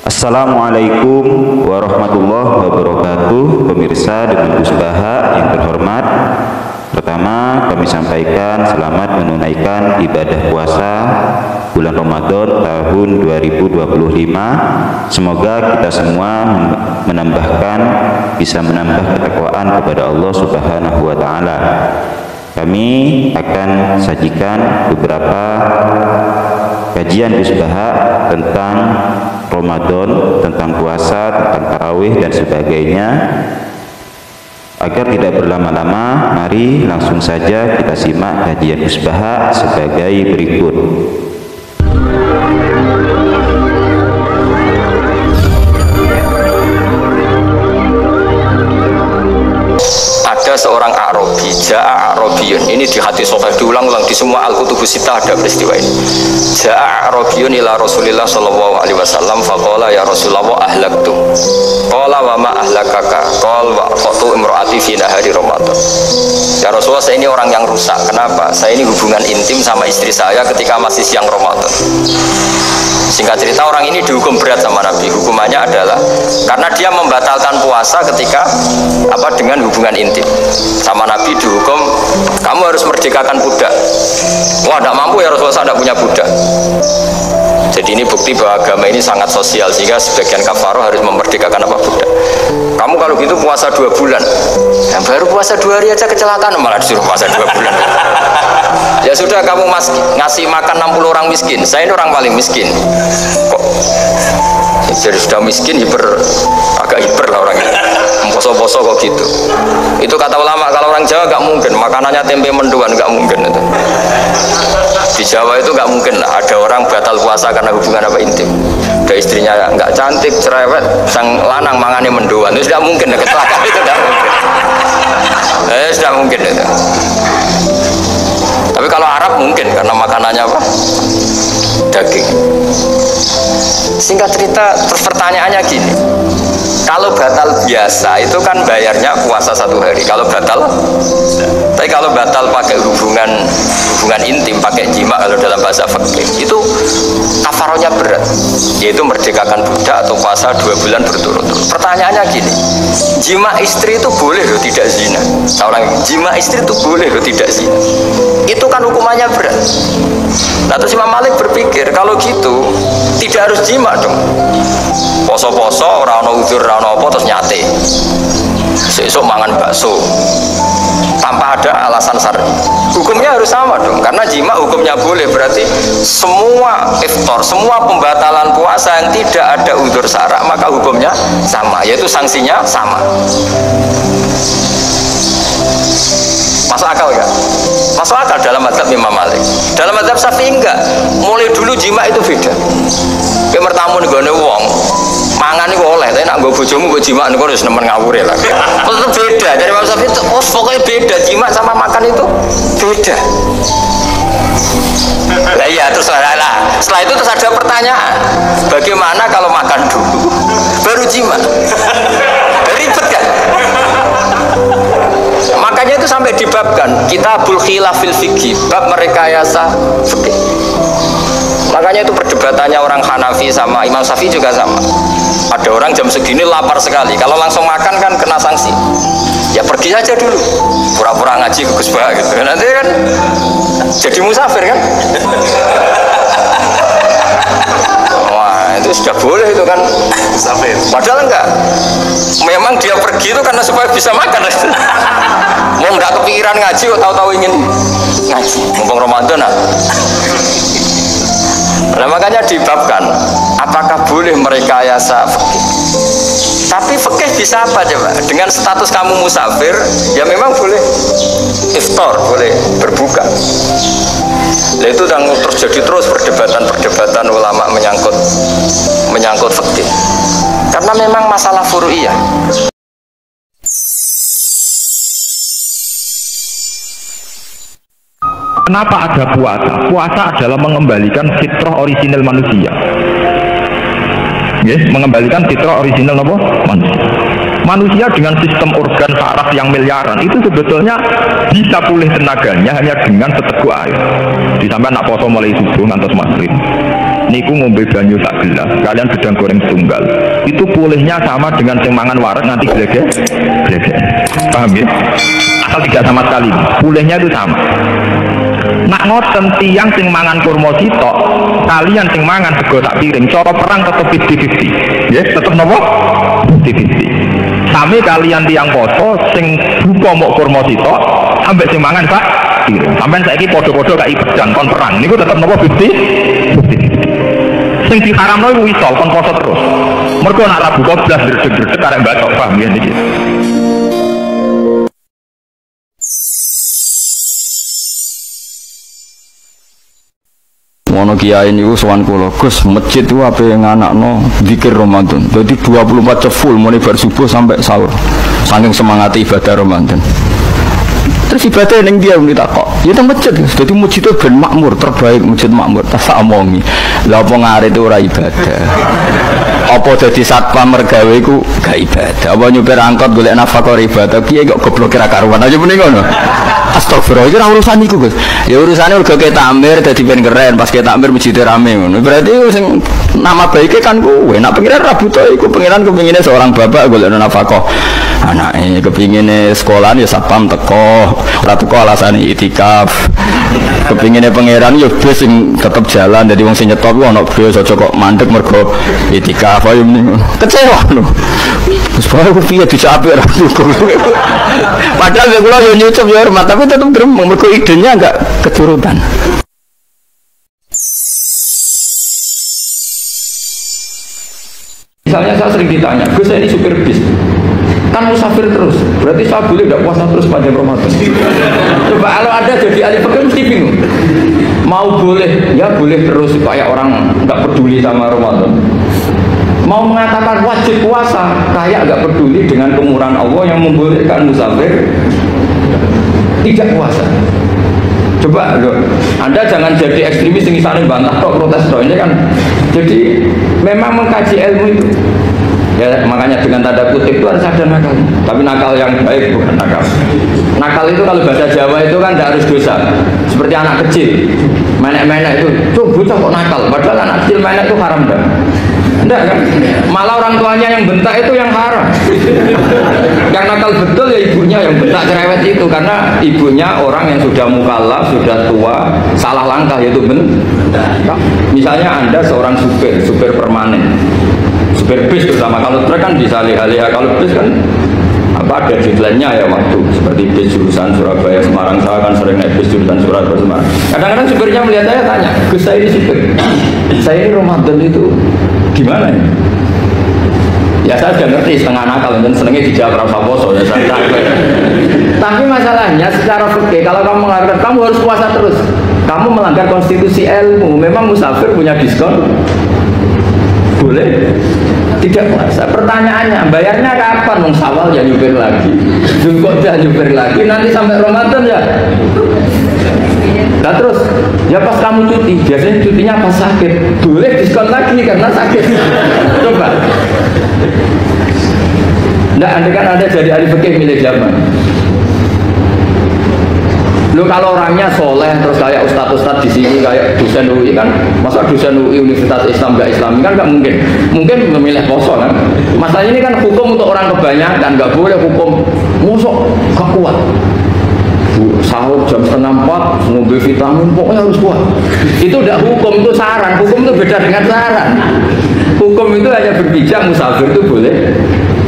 Assalamualaikum warahmatullahi wabarakatuh. Pemirsa dengan Gus Baha yang terhormat, pertama kami sampaikan selamat menunaikan ibadah puasa bulan Ramadan tahun 2025. Semoga kita semua bisa menambah ketakwaan kepada Allah Subhanahu wa taala. Kami akan sajikan beberapa kajian Gus Baha tentang Ramadan, tentang puasa, tentang tarawih dan sebagainya. Agar tidak berlama-lama, mari langsung saja kita simak kajian Gus Baha sebagai berikut. Ada seorang Arabi, Ja'a Arabiyun. Ini di hadis sahih, diulang-ulang di semua Al-Kutubus Sittah ada peristiwa ini. Ja'a Arabiyun ila Rasulillah sallallahu alaihi wasallam faqala ya Rasulullah ahlaktu. Qala wa ma ahlakaka? Qala wa qatu imraati fi nahari Ramadan. Ya Rasulullah, saya ini orang yang rusak. Kenapa? Saya ini hubungan intim sama istri saya ketika masih siang Ramadan. Singkat cerita, orang ini dihukum berat sama Nabi. Hukumannya adalah karena dia membatalkan puasa ketika dengan hubungan intim. Sama Nabi dihukum, kamu harus merdekakan budak. Wah, tidak mampu ya Rasulullah, saya tidak punya budak. Jadi ini bukti bahwa agama ini sangat sosial, sehingga sebagian kafaroh harus memerdekakan budak. Kamu kalau gitu puasa 2 bulan, yang baru puasa 2 hari aja kecelakaan, malah disuruh puasa 2 bulan. Ya sudah, kamu ngasih makan 60 orang miskin, saya ini orang paling miskin. Kok jadi sudah miskin, agak hiper lah orang ini. Poso-poso kok gitu. Itu kata ulama, kalau orang Jawa nggak mungkin makanannya tempe mendoan, nggak mungkin itu. Di Jawa itu nggak mungkin lah ada orang batal puasa karena hubungan intim. Ada istrinya nggak cantik, cerewet, sang lanang mangane mendoan, itu tidak mungkin, kecelakaan itu tidak mungkin. Tidak mungkin itu. Tapi kalau Arab mungkin karena makanannya daging. Singkat cerita, terus pertanyaannya gini, kalau batal biasa itu kan bayarnya puasa 1 hari. Kalau batal, tapi kalau batal pakai hubungan intim, pakai jima, kalau dalam bahasa fikih itu kafarohnya berat, yaitu merdekakan budak atau puasa 2 bulan berturut-turut. Pertanyaannya gini, jima istri itu boleh loh tidak zina. Orang jima istri itu boleh loh tidak zina. Itu kan hukumannya berat. Nah, terus Imam Malik berpikir kalau gitu tidak harus jima dong. Poso-poso, orang uzur, orang apa terus nyate. Sesuk mangan bakso tanpa ada alasan syar'i. Hukumnya harus sama dong, karena jima hukumnya boleh, berarti semua iftar, semua pembatalan puasa yang tidak ada uzur syara' maka hukumnya sama, yaitu sanksinya sama. Masuk akal gak? Masuk akal dalam mazhab Imam Malik. Dalam mazhab Syafi'i enggak. Mulai dulu jima itu beda. Kayak mertamu nih gue wong mangan itu oleh, tapi nak gue bojomu gue jima nih gue harus nemen ngawur ya lah. Itu beda. Dari Imam Syafi'i itu, pokoknya beda, jima sama makan itu beda. Nah, iya, terus setelah itu terus ada pertanyaan, bagaimana kalau makan dulu baru jima? Ribet kan? Makanya itu sampai dibabkan Kitabul Khilafil Fiqhi, bab merekayasa fikih. Makanya itu perdebatannya orang Hanafi sama Imam Syafi'i juga sama. Ada orang jam segini lapar sekali, kalau langsung makan kan kena sanksi. Ya pergi aja dulu, pura-pura ngaji ke Gus Baha gitu. Nanti kan jadi musafir kan. Wah, itu sudah boleh itu kan musafir. Padahal enggak. Memang dia pergi itu karena supaya bisa makan. Mau enggak kepikiran ngaji, tahu-tahu ingin ngaji. Mumpung Ramadan nah. Nah, makanya dibabkan apakah boleh merekayasa fikih. Tapi fikih bisa apa coba? Dengan status kamu musafir, ya memang boleh iftar, boleh berbuka. Nah, itu yang terjadi terus perdebatan ulama menyangkut fikih. Karena memang masalah furu'iyah. Kenapa ada puasa? Puasa adalah mengembalikan fitrah orisinal manusia. Yes, mengembalikan fitrah orisinal apa? Manusia. Manusia dengan sistem organ saraf yang miliaran itu sebetulnya bisa pulih tenaganya hanya dengan seteguk air. Disampai anak poso mulai subuh ngantos maghrib. niku ngombe banyu sak gelas, kalian gedang goreng tunggal. Itu bolehnya sama dengan sing mangan wareg nanti glegek. Paham ya? Asal tidak sama sekali. Bolehnya itu sama. Nak ngoten tiang sing mangan kurma sitok, kalian sing mangan sego sak piring, cara perang tetep 50-50. Ya, tetep napa? 50-50. Sami kalian tiang poso sing buka mok kurma sitok, ambek sing mangan sak piring. Sampeyan saiki padha-padha kaya pedang kon perang. Niku tetep napa 50-50. Sing diharamno iku iso kon poso terus. Mergo nak ra buka blas dredeg-dredeg arek mbacok, paham ya niki. Ono kiai niku sowan kula, Gus, masjid itu ape nganakno zikir Ramadan. Jadi 24 jam full mulai bar subuh sampai sahur. Saking semangat ibadah Ramadan. Terus ibadah ning dia muni takok. Ya teng masjid. Dadi masjid itu ben makmur, terbaik masjid makmur. Tak sak omongi. Lah apa ngarit ora ibadah. Apa dadi satpam mergawe iku gak ibadah. Apa nyupir angkot golek nafkah ibadah. Piye kok goblok kira karuan aja muni ngono. Astagfirullah, itu urusan iku, Gus. Ya urusane uga ke takmir dadi ben keren, pas ke takmir masjid rame ngono. Berarti sing nama baiknya kan kowe. Nek pengiran ra butuh iku, pengiran kepingine seorang bapak golek nafkah. Anake kepingine sekolahan ya satpam teko, ora teko alasane itikaf. Kepingine pangeran ya bus sing tetep jalan, dadi wong sing nyetop ku ana bus aja kok mandek mergo itikaf ayo mending. Kecewa lho. Wis bae ku piye dicapik ra dukung. Padahal kula yo nyucup yo hormat, tapi tetep gremeng mergo idenya enggak keturutan. Misalnya saya sering ditanya, Gus saya ini supir bis, kan musafir terus, berarti saya boleh tidak puasa terus pada Ramadan? Coba kalau ada jadi ahli fikih mesti bingung. Mau boleh, ya boleh terus supaya orang nggak peduli sama Ramadan. Mau mengatakan wajib puasa, kayak nggak peduli dengan kemurahan Allah yang membolehkan musafir tidak puasa. Coba loh, Anda jangan jadi ekstremis yang misalnya bantah kok protes toh ini kan. Jadi memang mengkaji ilmu itu. Ya makanya dengan tanda kutip itu harus ada nakal. Tapi nakal yang baik bukan nakal. Nakal itu kalau bahasa Jawa itu kan tidak harus dosa. Seperti anak kecil, menek-menek itu, tuh bocah kok nakal. Padahal anak kecil menek itu haram dah. Enggak kan? Malah orang tuanya yang bentak itu yang haram. Yang nakal betul ya ibunya yang bentak cerewet itu, karena ibunya orang yang sudah mukallaf, sudah tua, salah langkah yaitu bentak. Misalnya Anda seorang supir permanen, supir bis terutama, kalau truk kan bisa lihat-lihat, kalau bis kan apa ada deadline-nya ya waktu, seperti bis jurusan Surabaya Semarang, saya kan sering naik bis jurusan Surabaya Semarang. Kadang-kadang supirnya melihat saya tanya, Gus saya ini supir, saya ini Ramadan itu gimana ya? Ya saya sudah ngerti setengah nakal dan senengnya dijawab rasa poso ya saya. Tapi masalahnya secara fikih kalau kamu mengatakan kamu harus puasa terus, kamu melanggar konstitusi ilmu. Memang musafir punya diskon? Boleh tidak puasa. Pertanyaannya bayarnya kapan? Wong Syawal ya nyupir lagi, Dzulqa'dah nyupir lagi, nanti sampai Ramadan ya. Nah terus, ya pas kamu cuti, biasanya cutinya pas sakit, boleh diskon lagi karena sakit. Coba. Nah, andai kan Anda jadi ahli fikih milih zaman. Lo kalau orangnya soleh terus kayak ustadz-ustadz di sini kayak dosen UI kan, masa dosen UI Universitas Islam nggak Islami kan nggak mungkin. Mungkin memilih poso kan. Masalahnya ini kan hukum untuk orang kebanyakan, nggak boleh hukum musuh gak kuat. Sahur jam 3:30 ngombe vitamin pokoknya harus kuat. Itu udah hukum, itu saran. Hukum itu beda dengan saran. Hukum itu hanya berpijak musafir itu boleh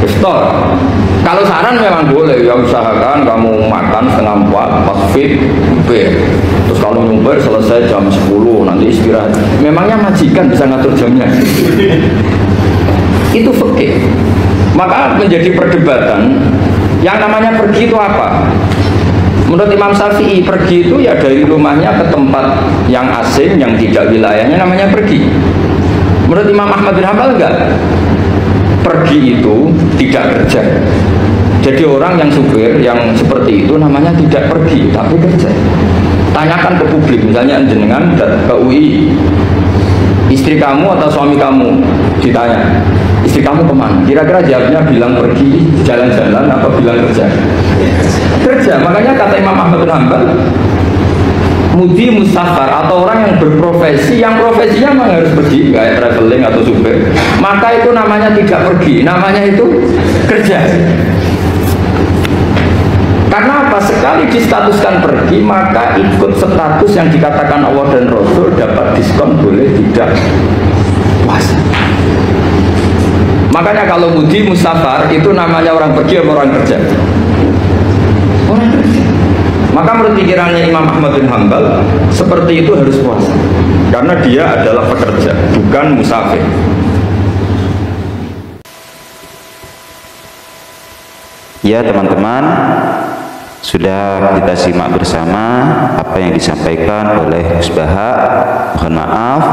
iftar. Kalau saran memang boleh, ya usahakan kamu makan 3:30 pas fit, terus kalau nyumpir selesai jam 10 nanti istirahat. Memangnya majikan bisa ngatur jamnya? Itu fikih. Maka menjadi perdebatan yang namanya pergi itu apa? Menurut Imam Syafi'i, pergi itu ya dari rumahnya ke tempat yang asing, yang tidak wilayahnya, namanya pergi. Menurut Imam Ahmad bin Hanbal enggak. Pergi itu tidak kerja. Jadi orang yang supir yang seperti itu namanya tidak pergi, tapi kerja. Tanyakan ke publik, misalnya jenengan ke UI, istri kamu atau suami kamu ditanya, istri kamu kemana? Kira-kira jawabnya bilang pergi jalan-jalan atau bilang kerja? Kerja. Makanya kata Imam Ahmad bin Hanbal, mudi musafar atau orang yang berprofesi, yang profesinya memang harus pergi kayak traveling atau supir, maka itu namanya tidak pergi, namanya itu kerja. Karena apa? Sekali distatuskan pergi, maka ikut status yang dikatakan Allah dan Rasul, dapat diskon, boleh tidak puasa. Makanya kalau mudi musafar itu namanya orang pergi atau orang kerja? Orang kerja. Maka menurut pikirannya Imam Ahmad bin Hanbal, seperti itu harus puasa, karena dia adalah pekerja, bukan musafir. Ya teman-teman, sudah kita simak bersama apa yang disampaikan oleh Gus Baha. Mohon maaf,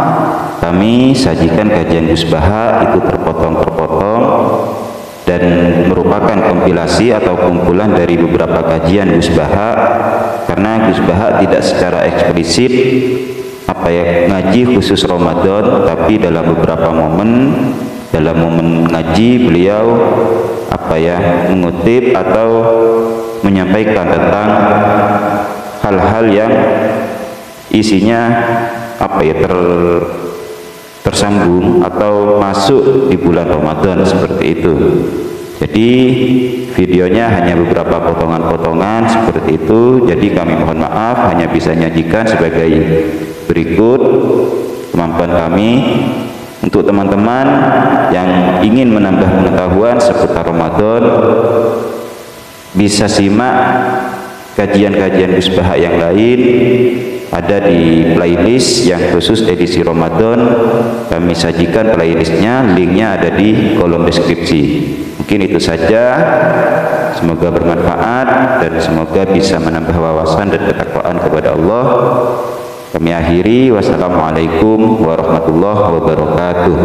kami sajikan kajian Gus Baha itu terpotong-terpotong dan merupakan kompilasi atau kumpulan dari beberapa kajian Gus Baha, karena Gus Baha tidak secara eksplisit ngaji khusus Ramadan, tapi dalam beberapa momen, dalam momen ngaji beliau mengutip atau menyampaikan tentang hal-hal yang isinya tersambung atau masuk di bulan Ramadan, seperti itu. Jadi videonya hanya beberapa potongan-potongan seperti itu. Jadi kami mohon maaf, hanya bisa nyajikan sebagai berikut kemampuan kami. Untuk teman-teman yang ingin menambah pengetahuan seputar Ramadan, bisa simak kajian-kajian Gus Baha yang lain, ada di playlist yang khusus edisi Ramadan. Kami sajikan playlistnya, linknya ada di kolom deskripsi. Mungkin itu saja, semoga bermanfaat dan semoga bisa menambah wawasan dan ketakwaan kepada Allah. Kami akhiri, wassalamualaikum warahmatullahi wabarakatuh.